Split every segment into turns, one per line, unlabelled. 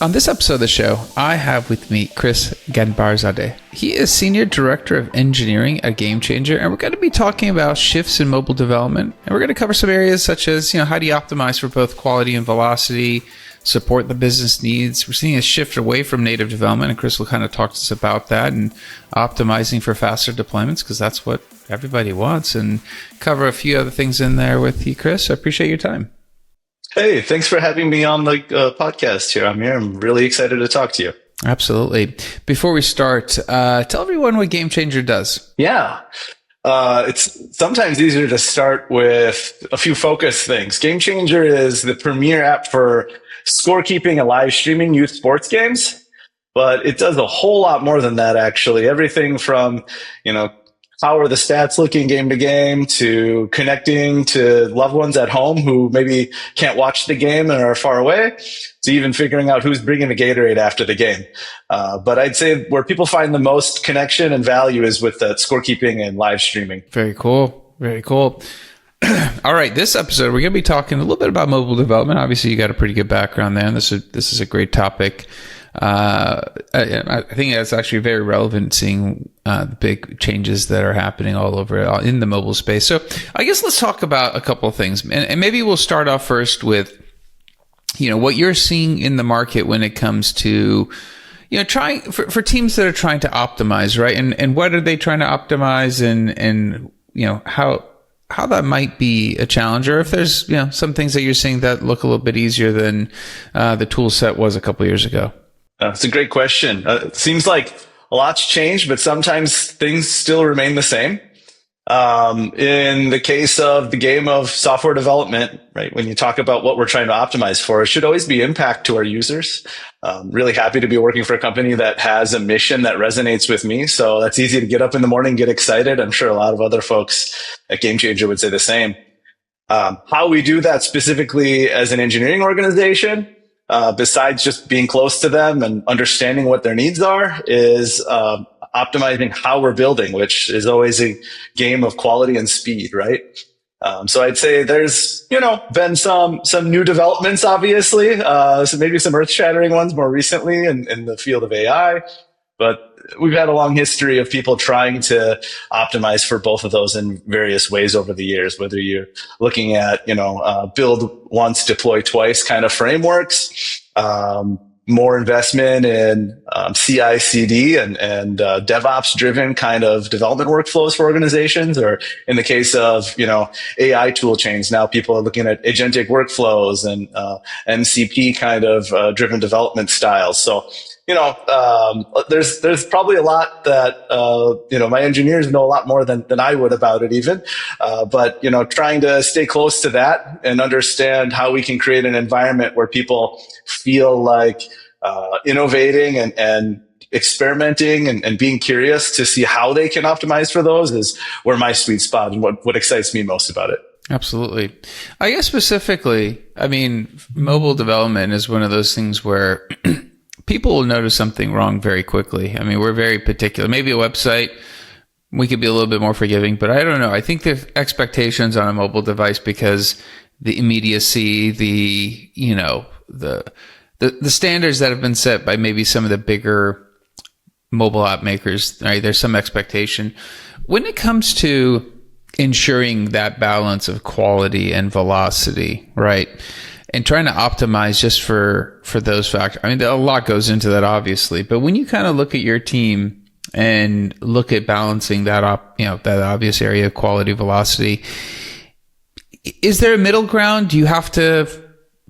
On this episode of the show, I have with me Chris Ghanbarzadeh. He is Senior Director of Engineering at Game Changer, and we're going to be talking about shifts in mobile development. And we're going to cover some areas such as, how do you optimize for both quality and velocity, support the business needs. We're seeing a shift away from native development, and Chris will kind of talk to us about that and optimizing for faster deployments, because that's what everybody wants, and cover a few other things in there with you, Chris. I appreciate your time.
Hey, thanks for having me on the podcast here. I'm really excited to talk to you.
Absolutely. Before we start, tell everyone what Game Changer does.
Yeah. It's sometimes easier to start with a few focus things. Game Changer is the premier app for scorekeeping and live streaming youth sports games, but it does a whole lot more than that, actually. Everything from, how are the stats looking game to game, to connecting to loved ones at home who maybe can't watch the game and are far away, to even figuring out who's bringing the Gatorade after the game. But I'd say where people find the most connection and value is with that scorekeeping and live streaming.
Very cool. Very cool. All right, this episode, we're going to be talking a little bit about mobile development. Obviously, you got a pretty good background there, and this is a great topic. I think that's actually very relevant, seeing the big changes that are happening all over in the mobile space. So I guess let's talk about a couple of things, and maybe we'll start off first with, what you're seeing in the market when it comes to, trying for teams that are trying to optimize, right? And what are they trying to optimize, and how that might be a challenge, or if there's, some things that you're seeing that look a little bit easier than the tool set was a couple of years ago.
It's a great question. It seems like a lot's changed, but sometimes things still remain the same. In the case of the game of software development, right, when you talk about what we're trying to optimize for, it should always be impact to our users. Really happy to be working for a company that has a mission that resonates with me. So that's easy to get up in the morning, get excited. I'm sure a lot of other folks at Game Changer would say the same. How we do that specifically as an engineering organization, besides just being close to them and understanding what their needs are, is optimizing how we're building, which is always a game of quality and speed, right? So I'd say there's, been some new developments, obviously, so maybe some earth-shattering ones more recently in the field of AI, but we've had a long history of people trying to optimize for both of those in various ways over the years, whether you're looking at, build once, deploy twice kind of frameworks, more investment in CI/CD and DevOps driven kind of development workflows for organizations, or in the case of, AI toolchains, now people are looking at agentic workflows and MCP kind of driven development styles. So, there's probably a lot that, my engineers know a lot more than I would about it even. But, trying to stay close to that and understand how we can create an environment where people feel like, innovating and experimenting and being curious to see how they can optimize for those is where my sweet spot and what excites me most about it.
Absolutely. I guess specifically, mobile development is one of those things where people will notice something wrong very quickly. We're very particular. Maybe a website, we could be a little bit more forgiving, but I don't know. I think the expectations on a mobile device, because the immediacy, the standards that have been set by maybe some of the bigger mobile app makers, right? There's some expectation. When it comes to ensuring that balance of quality and velocity, right? And trying to optimize just for those factors. A lot goes into that, obviously. But when you kind of look at your team and look at balancing that that obvious area of quality, velocity, is there a middle ground? Do you have to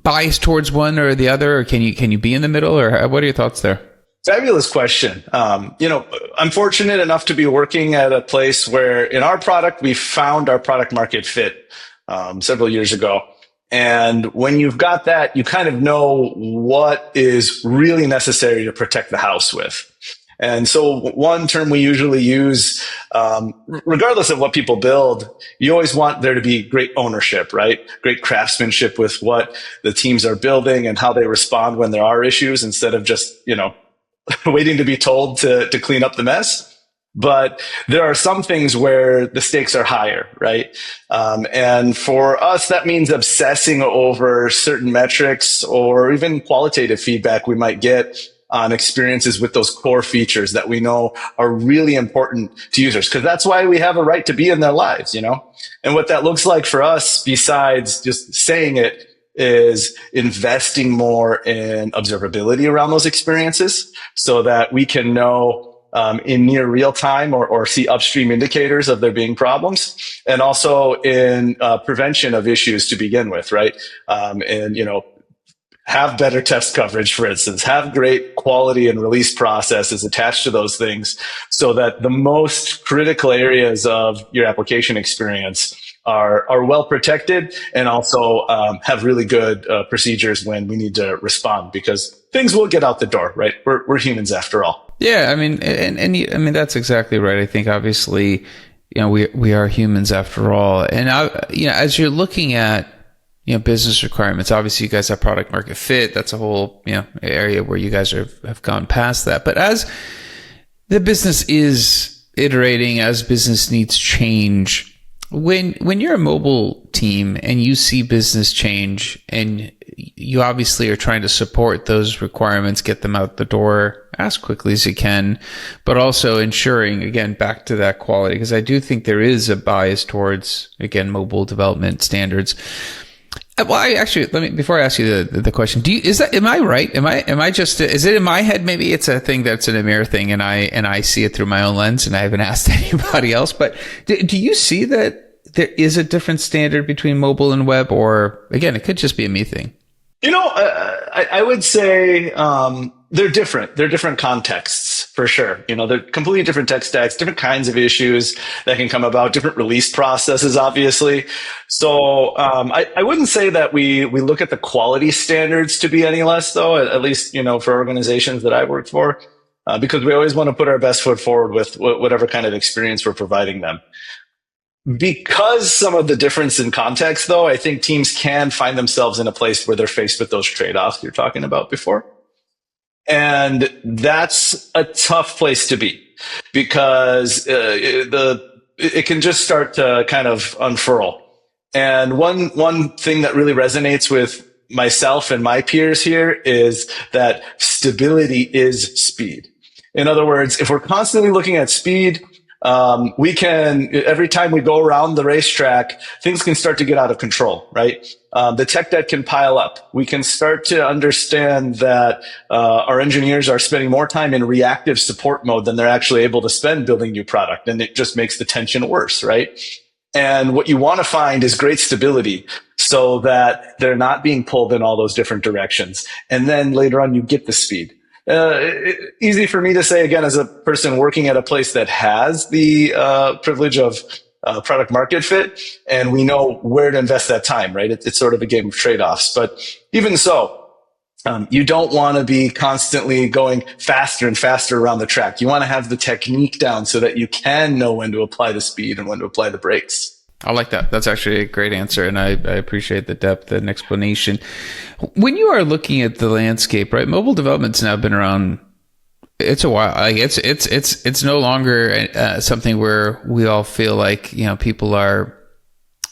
bias towards one or the other, or can you be in the middle, or what are your thoughts there?
Fabulous question. I'm fortunate enough to be working at a place where in our product, we found our product market fit several years ago. And when you've got that, you kind of know what is really necessary to protect the house with. And so one term we usually use, regardless of what people build, you always want there to be great ownership, right? Great craftsmanship with what the teams are building and how they respond when there are issues, instead of just, waiting to be told to clean up the mess. But there are some things where the stakes are higher, right? And for us, that means obsessing over certain metrics or even qualitative feedback we might get on experiences with those core features that we know are really important to users. Because that's why we have a right to be in their lives, you know? And what that looks like for us, besides just saying it, is investing more in observability around those experiences so that we can know in near real time or see upstream indicators of there being problems, and also in prevention of issues to begin with, right? And, you know, have better test coverage, for instance, have great quality and release processes attached to those things so that the most critical areas of your application experience are well protected, and also have really good procedures when we need to respond, because things will get out the door, right? We're humans after all.
Yeah, I mean, I mean that's exactly right. I think obviously, you know, we are humans after all, and you know, as you're looking at, you know, business requirements, obviously you guys have product market fit. That's a whole, you know, area where you guys have gone past that. But as the business is iterating, as business needs change, when you're a mobile team and you see business change and you obviously are trying to support those requirements, get them out the door as quickly as you can, but also ensuring, again, back to that quality, because I do think there is a bias towards, again, mobile development standards. Well, let me, before I ask you the question, am I right? Am I just, is it in my head? Maybe it's a thing that's an Amir thing and I see it through my own lens and I haven't asked anybody else, but do you see that there is a different standard between mobile and web, or again, it could just be a me thing?
You know, I would say they're different. They're different contexts for sure. You know, they're completely different tech stacks, different kinds of issues that can come about, different release processes, obviously. So I wouldn't say that we look at the quality standards to be any less, though. At least, you know, for organizations that I've worked for, because we always want to put our best foot forward with whatever kind of experience we're providing them. Because some of the difference in context, though, I think teams can find themselves in a place where they're faced with those trade-offs you're talking about before. And that's a tough place to be, because it can just start to kind of unfurl. And one thing that really resonates with myself and my peers here is that stability is speed. In other words, if we're constantly looking at speed, we can, every time we go around the racetrack, things can start to get out of control, right? The tech debt can pile up. We can start to understand that our engineers are spending more time in reactive support mode than they're actually able to spend building new product. And it just makes the tension worse, right? And what you want to find is great stability so that they're not being pulled in all those different directions. And then later on, you get the speed. Easy for me to say, again, as a person working at a place that has the privilege of product market fit, and we know where to invest that time, right? It's sort of a game of trade-offs. But even so, you don't want to be constantly going faster and faster around the track. You want to have the technique down so that you can know when to apply the speed and when to apply the brakes.
I like that. That's actually a great answer, and I appreciate the depth and explanation. When you are looking at the landscape, right? Mobile development's now been around. It's a while. Like it's no longer something where we all feel like, you know, people are,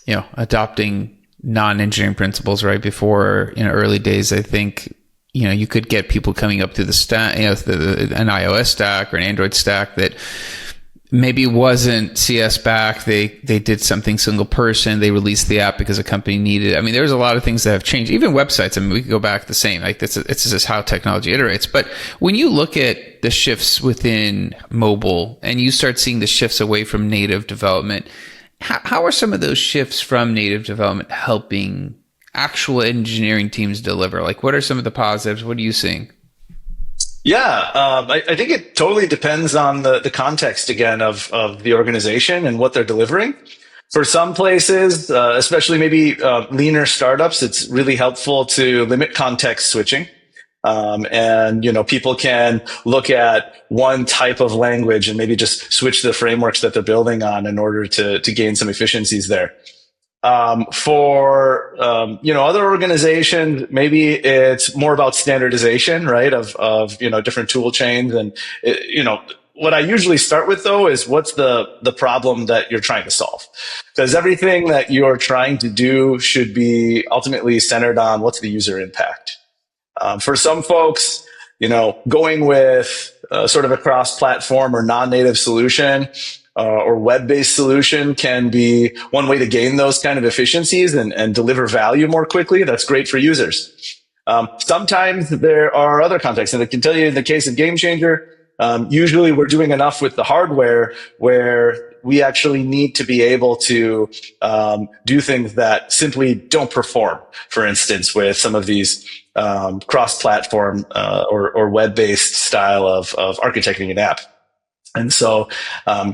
you know, adopting non-engineering principles. Right before, you know, early days, I think, you know, you could get people coming up through the stack, you know, an iOS stack or an Android stack that maybe wasn't CS back. They did something single person. They released the app because a company needed it. I mean, there's a lot of things that have changed. Even websites. I mean, we could go back the same. Like it's just how technology iterates. But when you look at the shifts within mobile and you start seeing the shifts away from native development, how are some of those shifts from native development helping actual engineering teams deliver? Like, what are some of the positives? What are you seeing?
Yeah, I think it totally depends on the context, again, of the organization and what they're delivering. For some places, especially maybe leaner startups, it's really helpful to limit context switching. And, you know, people can look at one type of language and maybe just switch the frameworks that they're building on in order to gain some efficiencies there. For you know, other organizations, maybe it's more about standardization, right? Of you know, different tool chains, and you know, what I usually start with though is what's the problem that you're trying to solve? Because everything that you're trying to do should be ultimately centered on what's the user impact. For some folks, going with sort of a cross-platform or non-native solution or web-based solution can be one way to gain those kind of efficiencies and deliver value more quickly. That's great for users. Sometimes there are other contexts, and I can tell you in the case of Game Changer, usually we're doing enough with the hardware where we actually need to be able to do things that simply don't perform. For instance, with some of these cross-platform or web-based style of architecting an app. And so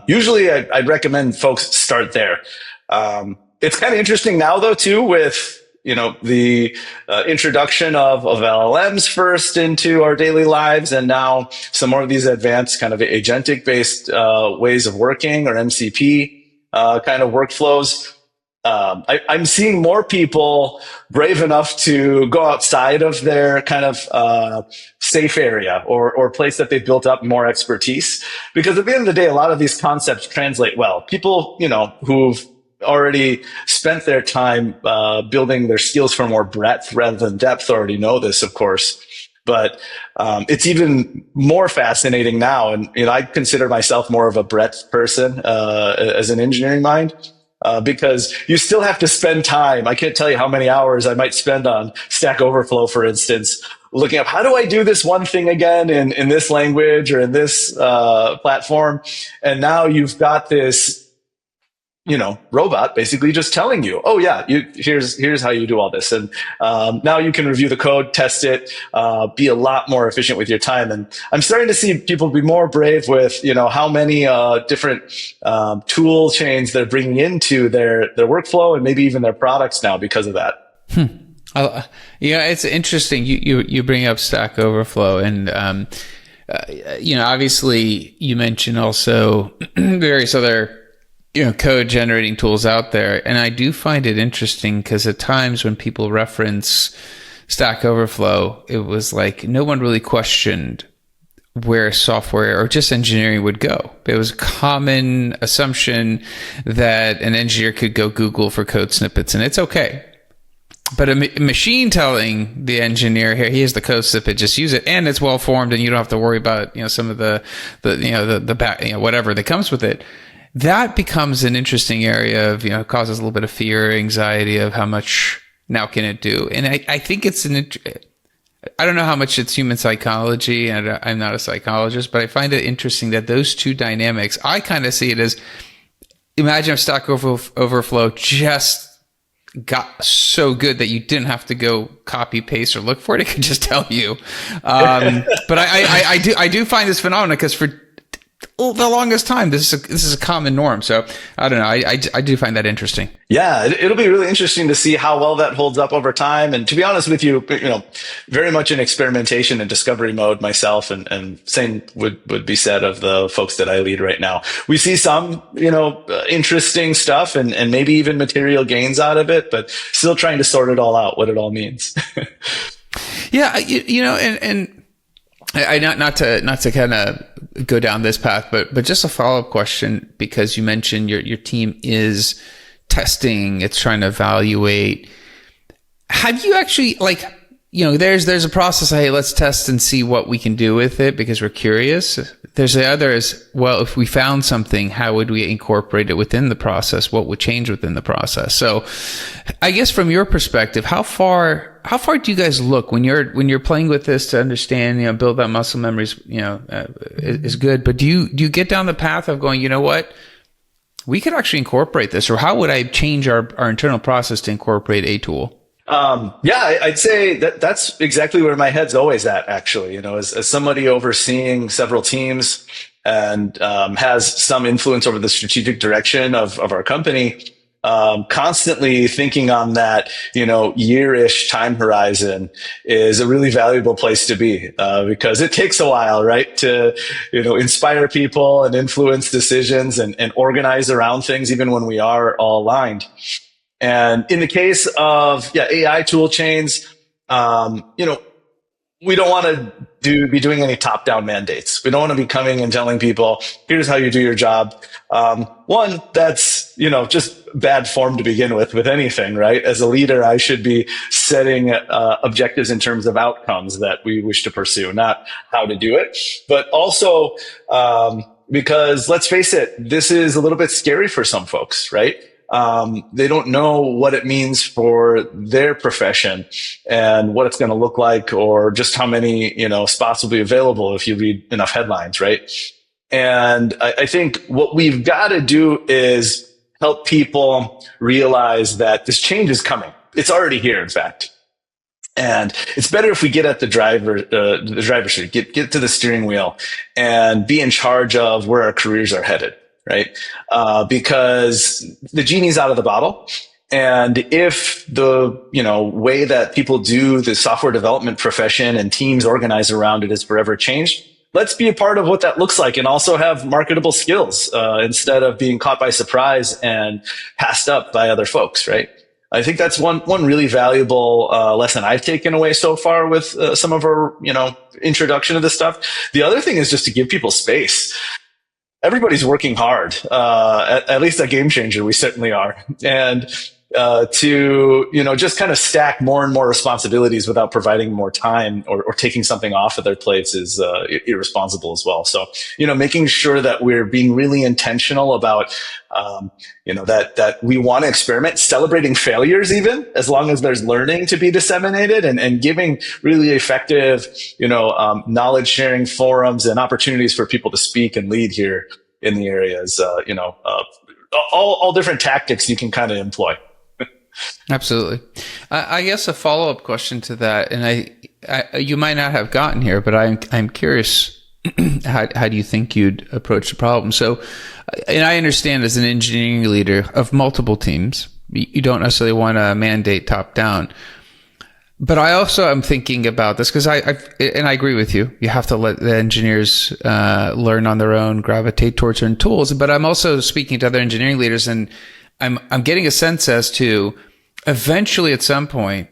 usually I'd recommend folks start there. It's kind of interesting now, though, too, with the introduction of LLMs first into our daily lives, and now some more of these advanced kind of agentic-based ways of working, or MCP kind of workflows. I'm seeing more people brave enough to go outside of their kind of safe area or place that they've built up more expertise. Because at the end of the day, a lot of these concepts translate well. People, who've already spent their time building their skills for more breadth rather than depth already know this, of course. But it's even more fascinating now. And I consider myself more of a breadth person as an engineering mind. Because you still have to spend time. I can't tell you how many hours I might spend on Stack Overflow, for instance, looking up how do I do this one thing again in this language or in this platform. And now you've got this, robot basically just telling you, oh yeah, here's how you do all this. And now you can review the code, test it, be a lot more efficient with your time. And I'm starting to see people be more brave with, how many different tool chains they're bringing into their workflow and maybe even their products now because of that.
It's interesting. You bring up Stack Overflow, and obviously you mentioned also various other code generating tools out there. And I do find it interesting because at times when people reference Stack Overflow, it was like no one really questioned where software or just engineering would go. It was a common assumption that an engineer could go Google for code snippets, and it's okay. But a machine telling the engineer, here, here's the code snippet, just use it, and it's well formed, and you don't have to worry about some of the back, whatever that comes with it. That becomes an interesting area of, causes a little bit of fear, anxiety of how much now can it do. And I think it's I don't know how much it's human psychology, and I'm not a psychologist, but I find it interesting that those two dynamics, I kind of see it as, imagine if Stack Overflow just got so good that you didn't have to go copy paste or look for it. It could just tell you. But I do find this phenomenon because for the longest time, this is a common norm. So I don't know. I do find that interesting.
Yeah, it'll be really interesting to see how well that holds up over time. And to be honest with you, very much in experimentation and discovery mode myself, and same would be said of the folks that I lead right now. We see some, interesting stuff and maybe even material gains out of it, but still trying to sort it all out, what it all means.
Yeah, and I not to kind of go down this path, but just a follow-up question, because you mentioned your team is testing, it's trying to evaluate. Have you actually, there's a process, hey, let's test and see what we can do with it because we're curious. There's the other is, well, if we found something, how would we incorporate it within the process? What would change within the process? So I guess from your perspective, how far do you guys look when you're playing with this to understand, build that muscle memories, is good. But do you get down the path of going, you know what, we could actually incorporate this, or how would I change our internal process to incorporate a tool?
I'd say that's exactly where my head's always at, actually, as somebody overseeing several teams and has some influence over the strategic direction of our company. Constantly thinking on that, year-ish time horizon is a really valuable place to be, because it takes a while, right? To, inspire people and influence decisions and organize around things, even when we are all aligned. And in the case of, AI tool chains, we don't want to be doing any top-down mandates. We don't want to be coming and telling people, here's how you do your job. One, that's, just bad form to begin with anything, right? As a leader, I should be setting objectives in terms of outcomes that we wish to pursue, not how to do it. But also, because let's face it, this is a little bit scary for some folks, right? They don't know what it means for their profession and what it's going to look like, or just how many, spots will be available if you read enough headlines, right? And I think what we've got to do is help people realize that this change is coming. It's already here, in fact. And it's better if we get at the driver's seat, get to the steering wheel and be in charge of where our careers are headed. Right? Because the genie's out of the bottle. And if the, way that people do the software development profession and teams organize around it is forever changed, let's be a part of what that looks like and also have marketable skills, instead of being caught by surprise and passed up by other folks, right? I think that's one really valuable lesson I've taken away so far with some of our, introduction to this stuff. The other thing is just to give people space. Everybody's working hard, at least at Game Changer, we certainly are. And to, just kind of stack more and more responsibilities without providing more time or taking something off of their plates is irresponsible as well. So, making sure that we're being really intentional about, that we want to experiment, celebrating failures even, as long as there's learning to be disseminated, and giving really effective, knowledge sharing forums and opportunities for people to speak and lead here in the areas, all different tactics you can kind of employ.
Absolutely. I guess a follow-up question to that, and I you might not have gotten here, but I'm curious, how do you think you'd approach the problem? So, and I understand as an engineering leader of multiple teams, you don't necessarily want to mandate top down. But I also am thinking about this because I agree with you. You have to let the engineers learn on their own, gravitate towards certain tools. But I'm also speaking to other engineering leaders, and I'm getting a sense as to eventually at some point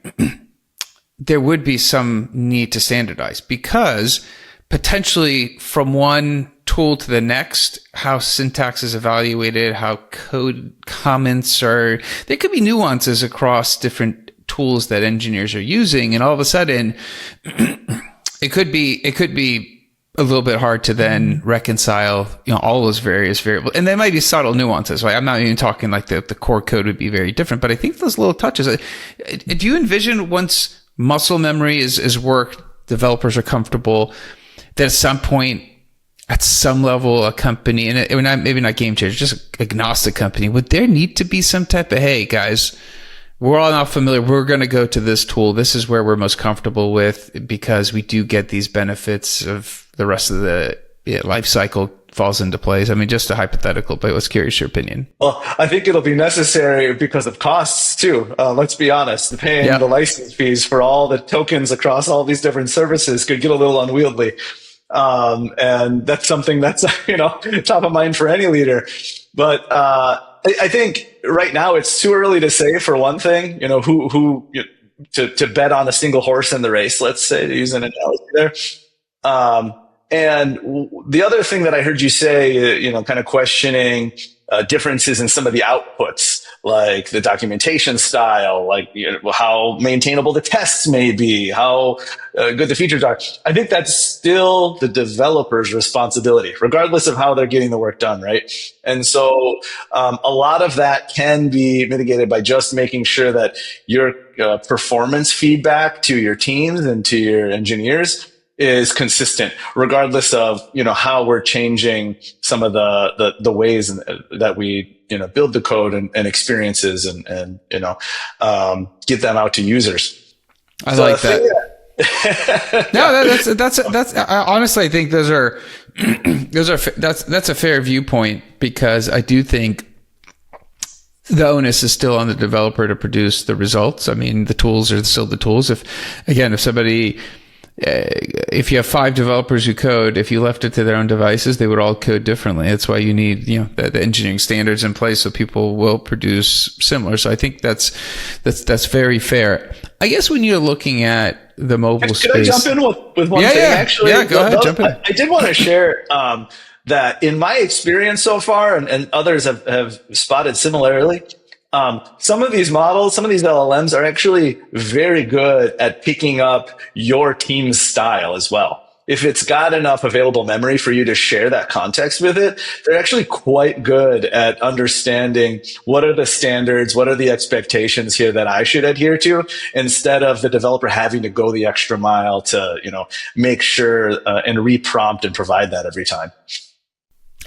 there would be some need to standardize, because potentially from one tool to the next, how syntax is evaluated, how code comments are, there could be nuances across different tools that engineers are using, and all of a sudden it could be a little bit hard to then reconcile, all those various variables. And there might be subtle nuances, right? I'm not even talking like the core code would be very different, but I think those little touches, do you envision once muscle memory is worked, developers are comfortable, that at some point, at some level, a company, and maybe not Game Changer, just agnostic company, would there need to be some type of, hey guys, we're all not familiar, we're going to go to this tool, this is where we're most comfortable with, because we do get these benefits of the rest of the life cycle falls into place? I mean, just a hypothetical, but I was curious your opinion.
Well, I think it'll be necessary because of costs too. Let's be honest, paying the license fees for all the tokens across all these different services could get a little unwieldy. And that's something that's, top of mind for any leader. But, I think right now it's too early to say, for one thing, to bet on a single horse in the race, let's say, to use an analogy there. And the other thing that I heard you say, kind of questioning differences in some of the outputs, like the documentation style, like how maintainable the tests may be, how good the features are. I think that's still the developer's responsibility, regardless of how they're getting the work done, right? And so a lot of that can be mitigated by just making sure that your performance feedback to your teams and to your engineers is consistent, regardless of, how we're changing some of the ways that we, build the code and experiences and get them out to users.
I like that. No, that's honestly, I think that's a fair viewpoint, because I do think the onus is still on the developer to produce the results. I mean, the tools are still the tools. If somebody if you have 5 developers who code, if you left it to their own devices, they would all code differently. That's why you need, the engineering standards in place so people will produce similar. So I think that's very fair. I guess when you're looking at the mobile space.
Could I jump in with one thing? Actually,
go ahead, jump in.
I did want to share that in my experience so far, and others have spotted similarly, some of these models, some of these LLMs are actually very good at picking up your team's style as well. If it's got enough available memory for you to share that context with it, they're actually quite good at understanding what are the standards, what are the expectations here that I should adhere to, instead of the developer having to go the extra mile to, make sure and reprompt and provide that every time.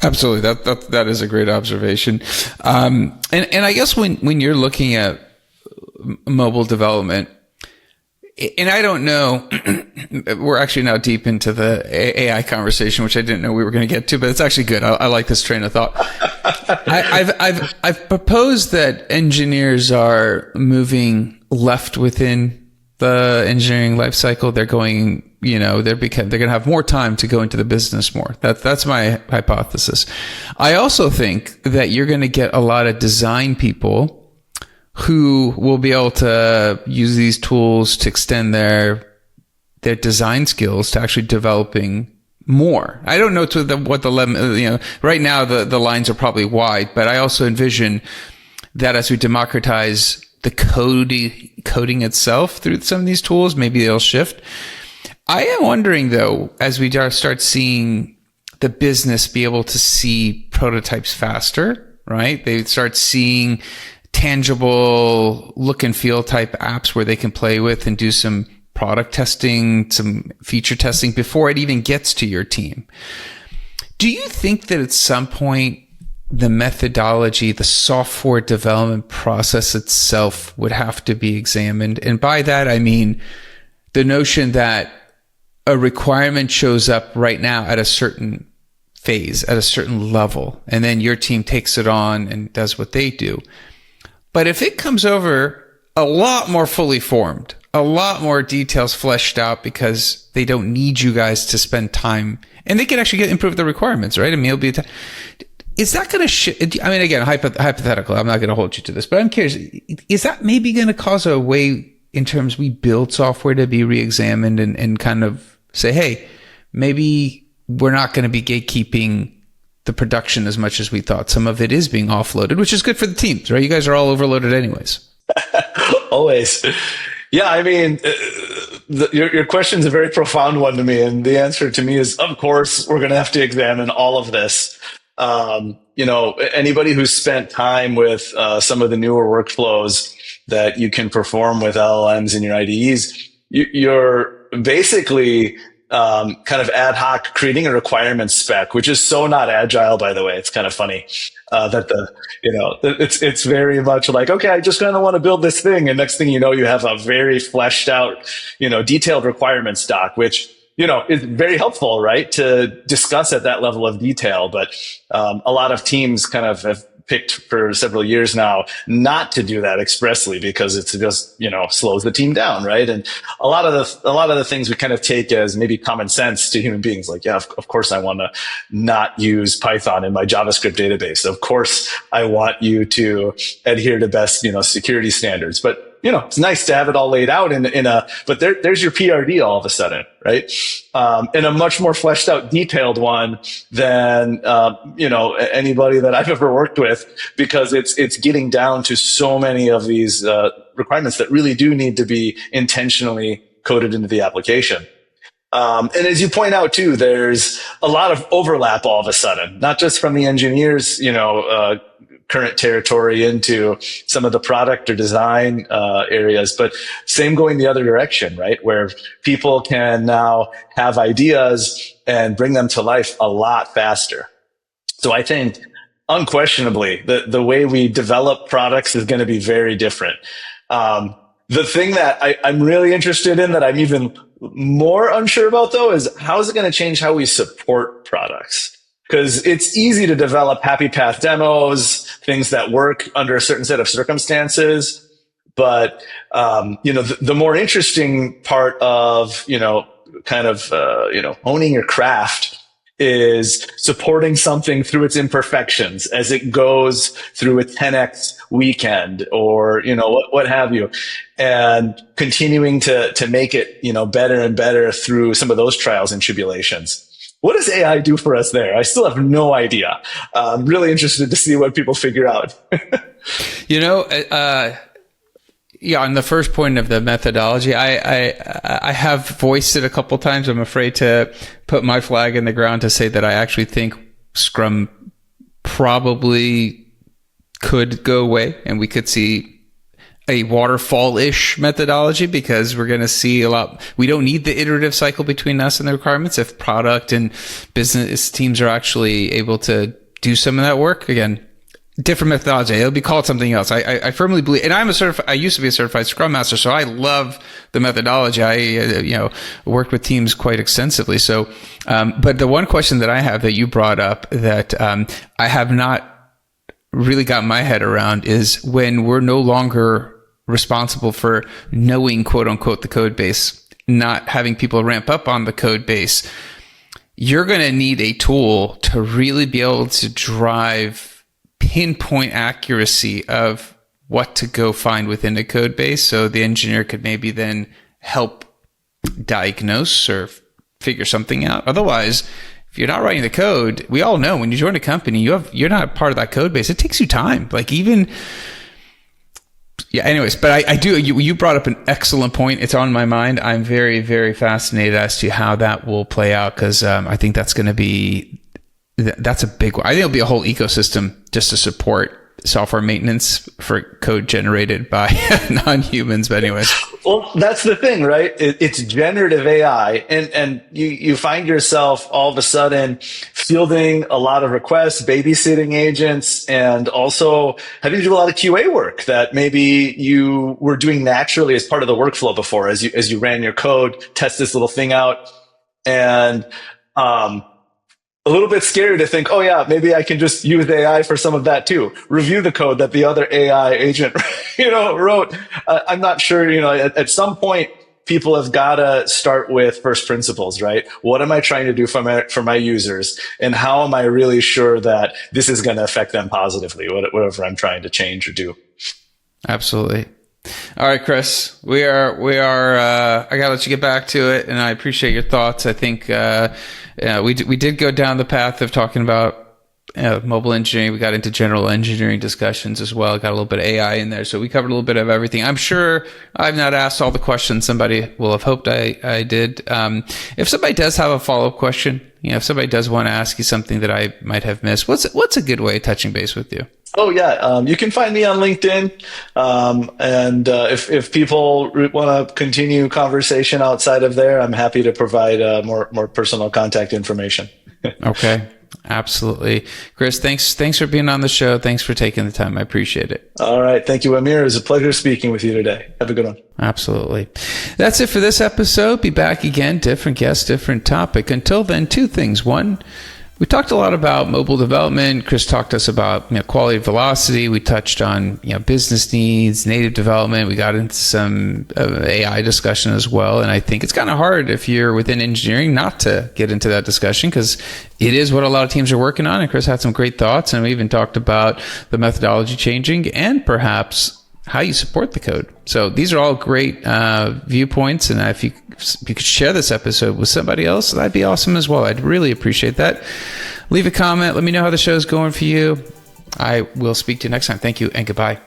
Absolutely. That is a great observation. And I guess when you're looking at mobile development, and I don't know, we're actually now deep into the AI conversation, which I didn't know we were going to get to, but it's actually good. I like this train of thought. I've proposed that engineers are moving left within the engineering life cycle. They're going, they're going to have more time to go into the business more. That's my hypothesis. I also think that you're going to get a lot of design people who will be able to use these tools to extend their design skills to actually developing more. I don't know what the right now the lines are probably wide, but I also envision that as we democratize the coding itself through some of these tools, maybe they'll shift. I am wondering though, as we start seeing the business be able to see prototypes faster, right? They start seeing tangible look and feel type apps where they can play with and do some product testing, some feature testing before it even gets to your team. Do you think that at some point the methodology, the software development process itself would have to be examined? And by that, I mean the notion that a requirement shows up right now at a certain phase, at a certain level, and then your team takes it on and does what they do. But if it comes over a lot more fully formed, a lot more details fleshed out because they don't need you guys to spend time, and they can actually improve the requirements, right? I mean, it'll be is that going to I mean, again, hypothetical, I'm not going to hold you to this, but I'm curious, is that maybe going to cause a way in terms we build software to be re-examined and kind of say, hey, maybe we're not going to be gatekeeping the production as much as we thought. Some of it is being offloaded, which is good for the teams, right? You guys are all overloaded anyways.
Always. Yeah, I mean, your question is a very profound one to me. And the answer to me is, of course, we're going to have to examine all of this. Anybody who's spent time with some of the newer workflows that you can perform with LLMs in your IDEs, you're basically kind of ad hoc creating a requirements spec, which is so not agile, by the way. It's kind of funny it's very much like, okay, I just kind of want to build this thing. And next thing you know, you have a very fleshed out, detailed requirements doc, which, is very helpful, right, to discuss at that level of detail. But a lot of teams kind of have picked for several years now not to do that expressly because it's just, slows the team down, right? And a lot of the things we kind of take as maybe common sense to human beings, like, yeah, of course I want to not use Python in my JavaScript database. Of course I want you to adhere to best, security standards. But it's nice to have it all laid out but there's your PRD all of a sudden, right? In a much more fleshed out, detailed one than, anybody that I've ever worked with, because it's getting down to so many of these, requirements that really do need to be intentionally coded into the application. And as you point out too, there's a lot of overlap all of a sudden, not just from the engineers, current territory into some of the product or design areas, but same going the other direction, right? Where people can now have ideas and bring them to life a lot faster. So I think unquestionably the way we develop products is going to be very different. The thing that I'm really interested in that I'm even more unsure about though is how is it going to change how we support products? Because it's easy to develop happy path demos, things that work under a certain set of circumstances. But, the more interesting part of, kind of, honing your craft is supporting something through its imperfections as it goes through a 10x weekend or, what have you, and continuing to make it, better and better through some of those trials and tribulations. What does AI do for us there? I still have no idea. I'm really interested to see what people figure out.
Yeah, on the first point of the methodology, I have voiced it a couple times. I'm afraid to put my flag in the ground to say that I actually think Scrum probably could go away and we could see a waterfall-ish methodology, because we're going to see a lot. We don't need the iterative cycle between us and the requirements if product and business teams are actually able to do some of that work. Again, different methodology. It'll be called something else. I firmly believe, and I used to be a certified Scrum Master, so I love the methodology. I, worked with teams quite extensively. So, but the one question that I have that you brought up that, I have not really got my head around is when we're no longer responsible for knowing, quote unquote, the code base, not having people ramp up on the code base, you're going to need a tool to really be able to drive pinpoint accuracy of what to go find within a code base. So the engineer could maybe then help diagnose or figure something out. Otherwise, if you're not writing the code, we all know when you join a company, you're not part of that code base. It takes you time. Anyways, but I do, you brought up an excellent point. It's on my mind. I'm very, very fascinated as to how that will play out, because I think that's going to be, that's a big one. I think it'll be a whole ecosystem just to support software maintenance for code generated by non-humans. But anyways.
Well, that's the thing, right? It's generative AI, and you find yourself all of a sudden fielding a lot of requests, babysitting agents, and also having to do a lot of QA work that maybe you were doing naturally as part of the workflow before, as you ran your code, test this little thing out, and a little bit scary to think, oh yeah, maybe I can just use AI for some of that too. Review the code that the other AI agent, wrote. I'm not sure, at some point, people have got to start with first principles, right? What am I trying to do for my users? And how am I really sure that this is going to affect them positively, whatever I'm trying to change or do?
Absolutely. All right, Chris, we are, I gotta let you get back to it, and I appreciate your thoughts. I think, we did go down the path of talking about mobile engineering. We got into general engineering discussions as well. Got a little bit of AI in there. So we covered a little bit of everything. I'm sure I've not asked all the questions somebody will have hoped I did. If somebody does have a follow-up question, if somebody does want to ask you something that I might have missed, what's a good way of touching base with you?
Oh yeah, you can find me on LinkedIn, and if people want to continue conversation outside of there, I'm happy to provide more personal contact information.
Okay, absolutely, Chris. Thanks for being on the show. Thanks for taking the time. I appreciate it.
All right, thank you, Amir. It was a pleasure speaking with you today. Have a good one.
Absolutely. That's it for this episode. Be back again, different guest, different topic. Until then, two things. One, we talked a lot about mobile development. Chris talked to us about quality, velocity. We touched on business needs, native development. We got into some AI discussion as well. And I think it's kind of hard if you're within engineering not to get into that discussion, because it is what a lot of teams are working on. And Chris had some great thoughts. And we even talked about the methodology changing and perhaps how you support the code. So these are all great viewpoints. And if you could share this episode with somebody else, that'd be awesome as well. I'd really appreciate that. Leave a comment. Let me know how the show's going for you. I will speak to you next time. Thank you and goodbye.